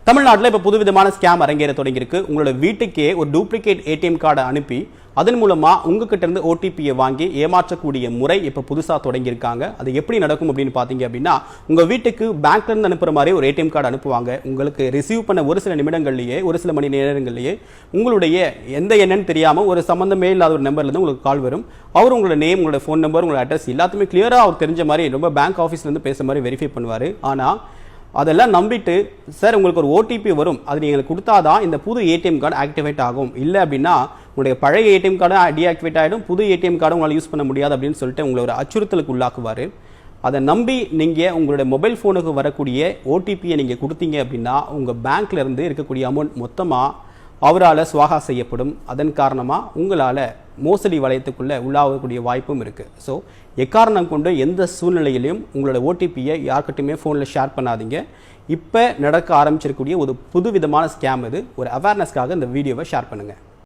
தமிழ்நாட்டில் இப்போ புதுவிதமான ஸ்கேம் அரங்கேற தொடங்கியிருக்கு. உங்களோட வீட்டுக்கே ஒரு டூப்ளிகேட் ஏடிஎம் கார்டை அனுப்பி அதன் மூலமாக உங்ககிட்ட இருந்து ஓடிபியை வாங்கி ஏமாற்றக்கூடிய முறை இப்போ புதுசாக தொடங்கியிருக்காங்க. அது எப்படி நடக்கும் அப்படின்னு பார்த்தீங்க அப்படின்னா, உங்கள் வீட்டுக்கு பேங்க்லேருந்து அனுப்புகிற மாதிரி ஒரு ஏடிஎம் கார்டு அனுப்புவாங்க. உங்களுக்கு ரிசீவ் பண்ண ஒரு சில நிமிடங்கள்லேயே, ஒரு சில மணி நேரங்கள்லேயே உங்களுடைய எந்த எண்ணன்னு தெரியாமல் ஒரு சம்மந்தமே இல்லாத ஒரு நம்பர்லேருந்து உங்களுக்கு கால் வரும். அவர் உங்களோட நேம், உங்களோட ஃபோன் நம்பர், உங்களோட அட்ரஸ் எல்லாத்தையுமே கிளியராக அவர் தெரிஞ்ச மாதிரி ரொம்ப பேங்க் ஆஃபீஸ்லேருந்து பேசுகிற மாதிரி வெரிஃபை பண்ணுவார். ஆனால் அதெல்லாம் நம்பிட்டு, சார் உங்களுக்கு ஒரு ஓடிபி வரும், அது நீங்கள் கொடுத்தாதான் இந்த புது ஏடிஎம் கார்டு ஆக்டிவேட் ஆகும், இல்லை அப்படின்னா உங்களுடைய பழைய ஏடிஎம் கார்டு டீஆக்டிவேட் ஆகிடும், புது ஏடிஎம் கார்டு உங்களால் யூஸ் பண்ண முடியாது அப்படின்னு சொல்லிட்டு உங்களை ஒரு அச்சுறுத்தலுக்கு உள்ளாக்குவார். அதை நம்பி நீங்கள் உங்களுடைய மொபைல் ஃபோனுக்கு வரக்கூடிய ஓடிபியை நீங்கள் கொடுத்தீங்க அப்படின்னா உங்கள் பேங்க்லேருந்து இருக்கக்கூடிய அமௌண்ட் மொத்தமாக அவரால் சுவாகா செய்யப்படும். அதன் காரணமாக உங்களால் மோசடி வளையத்துக்குள்ளே உள்ளாகக்கூடிய வாய்ப்பும் இருக்குது. ஸோ எக்காரணம் கொண்டு எந்த சூழ்நிலையிலையும் உங்களோட ஓடிபியை யார்கிட்டையுமே ஃபோனில் ஷேர் பண்ணாதீங்க. இப்போ நடக்க ஆரம்பிச்சிருக்கக்கூடிய ஒரு புதுவிதமான ஸ்கேம் இது. ஒரு அவேர்னஸ்க்காக இந்த வீடியோவை ஷேர் பண்ணுங்கள்.